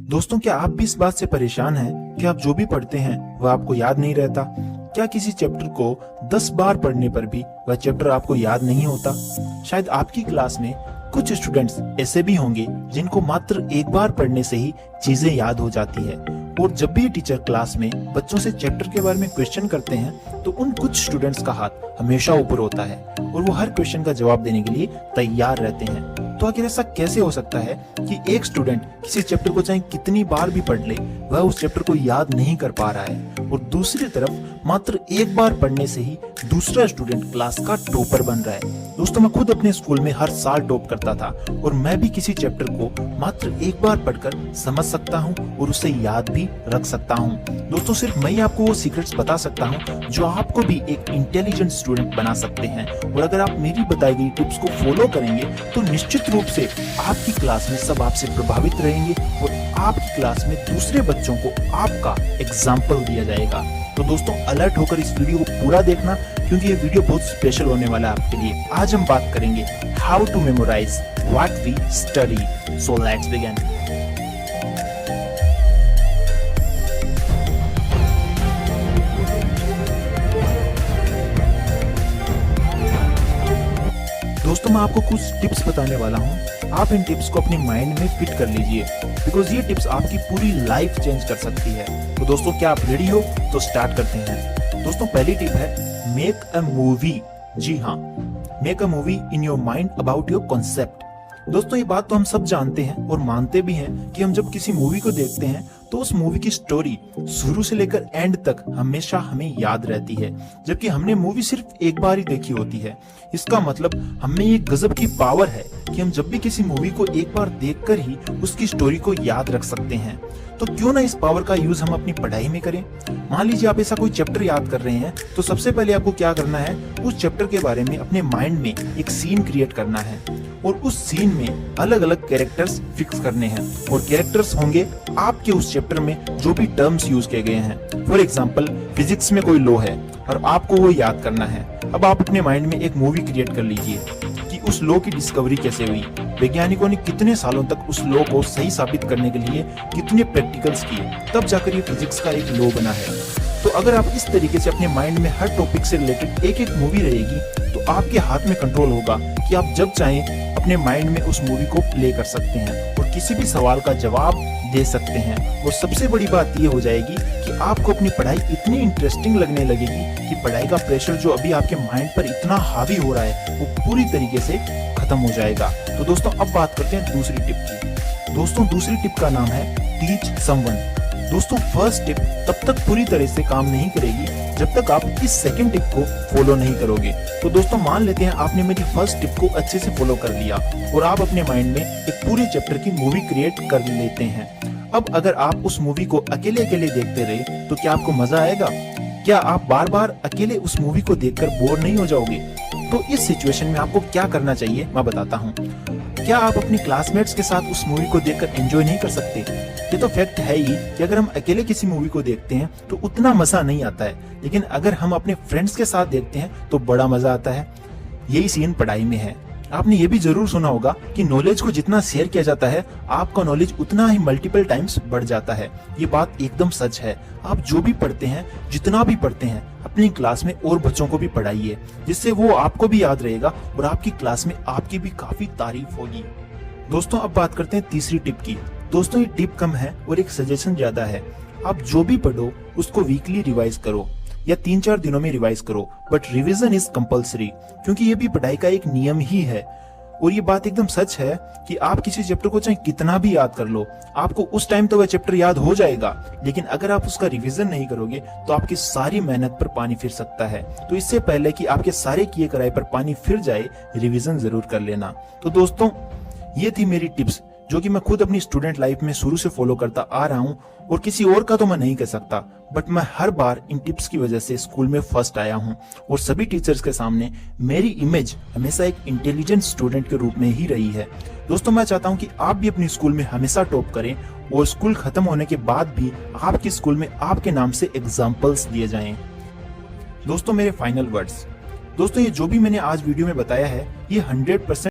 दोस्तों, क्या आप भी इस बात से परेशान हैं कि आप जो भी पढ़ते हैं वह आपको याद नहीं रहता? क्या किसी चैप्टर को 10 बार पढ़ने पर भी वह चैप्टर आपको याद नहीं होता? शायद आपकी क्लास में कुछ स्टूडेंट्स ऐसे भी होंगे जिनको मात्र एक बार पढ़ने से ही चीजें याद हो जाती है, और जब भी टीचर क्लास में बच्चों से चैप्टर के बारे में क्वेश्चन करते हैं तो उन कुछ स्टूडेंट्स का हाथ हमेशा ऊपर होता है और वो हर क्वेश्चन का जवाब देने के लिए तैयार रहते हैं। तो आखिर ऐसा कैसे हो सकता है कि एक स्टूडेंट किसी चैप्टर को चाहे कितनी बार भी पढ़ ले वह उस चैप्टर को याद नहीं कर पा रहा है, और दूसरी तरफ मात्र एक बार पढ़ने से ही दूसरा स्टूडेंट क्लास का टॉपर बन रहा है? दोस्तों, मैं खुद अपने स्कूल में हर साल टॉप करता था और मैं भी किसी चैप्टर को मात्र एक बार पढ़कर समझ सकता हूँ और उसे याद भी रख सकता हूँ। दोस्तों, सिर्फ मैं ही आपको वो सीक्रेट्स बता सकता हूँ जो आपको भी एक इंटेलिजेंट स्टूडेंट बना सकते हैं, और अगर आप मेरी बताई गई टिप्स को फॉलो करेंगे तो निश्चित रूप से आपकी क्लास में सब आपसे प्रभावित रहेंगे और आपकी क्लास में दूसरे बच्चों को आपका एग्जाम्पल दिया जाएगा। तो दोस्तों, अलर्ट होकर इस वीडियो को पूरा देखना, क्योंकि ये वीडियो बहुत स्पेशल होने वाला है आपके लिए। आज हम बात करेंगे how to memorise what we study. So let's begin. दोस्तों, मैं आपको कुछ टिप्स बताने वाला हूँ। आप इन टिप्स को अपने माइंड में फिट कर लीजिए, बिकॉज ये टिप्स आपकी पूरी लाइफ चेंज कर सकती है। तो दोस्तों, क्या आप रेडी हो? तो स्टार्ट करते हैं। दोस्तों, पहली टिप है मेक अ मूवी। जी हाँ, make a movie in your mind about your concept. दोस्तों, ये बात तो हम सब जानते हैं और मानते भी हैं कि हम जब किसी मूवी को देखते हैं तो उस मूवी की स्टोरी शुरू से लेकर एंड तक हमेशा हमें याद रहती है, जबकि हमने मूवी सिर्फ एक बार ही देखी होती है। इसका मतलब हमें ये गजब की पावर है कि हम जब भी किसी मूवी को एक बार देखकर ही उसकी स्टोरी को याद रख सकते हैं। तो क्यों ना इस पावर का यूज हम अपनी पढ़ाई में करें? मान लीजिए आप ऐसा कोई चैप्टर याद कर रहे हैं, तो सबसे पहले आपको क्या करना है, उस चैप्टर के बारे में अपने माइंड में एक सीन क्रिएट करना है और उस सीन में अलग अलग कैरेक्टर्स फिक्स करने हैं, और कैरेक्टर्स होंगे आपके उस चैप्टर में जो भी टर्म्स यूज किए गए हैं। फॉर एग्जाम्पल, फिजिक्स में कोई लॉ है और आपको वो याद करना है। अब आप अपने माइंड में एक मूवी क्रिएट कर लीजिए कि उस लॉ की डिस्कवरी कैसे हुई, वैज्ञानिकों ने कितने सालों तक उस लॉ को सही साबित करने के लिए कितने प्रैक्टिकल्स किए, तब जाकर ये फिजिक्स का एक लॉ बना है। तो अगर आप इस तरीके से अपने माइंड में हर टॉपिक से रिलेटेड एक एक मूवी रहेगी, तो आपके हाथ में कंट्रोल होगा कि आप जब चाहें अपने माइंड में उस मूवी को प्ले कर सकते हैं और किसी भी सवाल का जवाब दे सकते हैं। और सबसे बड़ी बात ये हो जाएगी कि आपको अपनी पढ़ाई इतनी इंटरेस्टिंग लगने लगेगी कि पढ़ाई का प्रेशर जो अभी आपके माइंड पर इतना हावी हो रहा है वो पूरी तरीके से खत्म हो जाएगा। तो दोस्तों, अब बात करते हैं दूसरी टिप की। दोस्तों, दूसरी टिप का नाम है टीच समवन। दोस्तों, फर्स्ट टिप तब तक पूरी तरह से काम नहीं करेगी जब तक आप इस सेकंड टिप को फॉलो नहीं करोगे। तो दोस्तों, मान लेते हैं आपने मेरी फर्स्ट टिप को अच्छे से फॉलो कर लिया और आप अपने माइंड में एक पूरे चैप्टर की मूवी क्रिएट कर लेते हैं। अब अगर आप उस मूवी को अकेले अकेले देखते रहे तो क्या आपको मजा आएगा? क्या आप बार बार अकेले उस मूवी को देखकर बोर नहीं हो जाओगे? तो इस सिचुएशन में आपको क्या करना चाहिए मैं बताता हूँ। क्या आप अपने क्लासमेट्स के साथ उस मूवी को देखकर एंजॉय नहीं कर सकते? ये तो फैक्ट है ही कि अगर हम अकेले किसी मूवी को देखते हैं तो उतना मजा नहीं आता है, लेकिन अगर हम अपने फ्रेंड्स के साथ देखते हैं तो बड़ा मजा आता है। यही सीन पढ़ाई में है। आपने ये भी जरूर सुना होगा कि नॉलेज को जितना शेयर किया जाता है आपका नॉलेज उतना ही मल्टीपल टाइम्स बढ़ जाता है। ये बात एकदम सच है। आप जो भी पढ़ते हैं, जितना भी पढ़ते हैं, अपनी क्लास में और बच्चों को भी पढ़ाइए, जिससे वो आपको भी याद रहेगा और आपकी क्लास में आपकी भी काफी तारीफ होगी। दोस्तों, अब बात करते हैं तीसरी टिप की। दोस्तों, ये टिप कम है और एक सजेशन ज्यादा है। आप जो भी पढ़ो उसको वीकली रिवाइज करो या 3-4 दिनों में रिवाइज करो, बट रिवीजन इज कंपलसरी, क्योंकि ये भी पढ़ाई का एक नियम ही है। और ये बात एकदम सच है कि आप किसी चैप्टर को चाहे कितना भी याद कर लो, आपको उस टाइम तो वह चैप्टर याद हो जाएगा, लेकिन अगर आप उसका रिवीजन नहीं करोगे तो आपकी सारी मेहनत पर पानी फिर सकता है। तो इससे पहले कि आपके सारे किए कराए पर पानी फिर जाए, रिवीजन जरूर कर लेना। तो दोस्तों, ये थी मेरी टिप्स जो कि मैं खुद अपनी स्टूडेंट लाइफ में शुरू से फॉलो करता आ रहा हूँ, और किसी और का तो मैं नहीं कह सकता, बट मैं हर बार इन टिप्स की वजह से स्कूल में फर्स्ट आया हूँ और सभी टीचर्स के सामने मेरी इमेज हमेशा एक इंटेलिजेंट स्टूडेंट के रूप में ही रही है। दोस्तों, मैं चाहता हूँ कि आप भी अपनी स्कूल में हमेशा टॉप करें और स्कूल खत्म होने के बाद भी आपके स्कूल में आपके नाम से एग्जाम्पल्स दिए जाएं। दोस्तों, मेरे फाइनल वर्ड्स। दोस्तों, ये जो भी मैंने आज वीडियो में बताया है ये 100%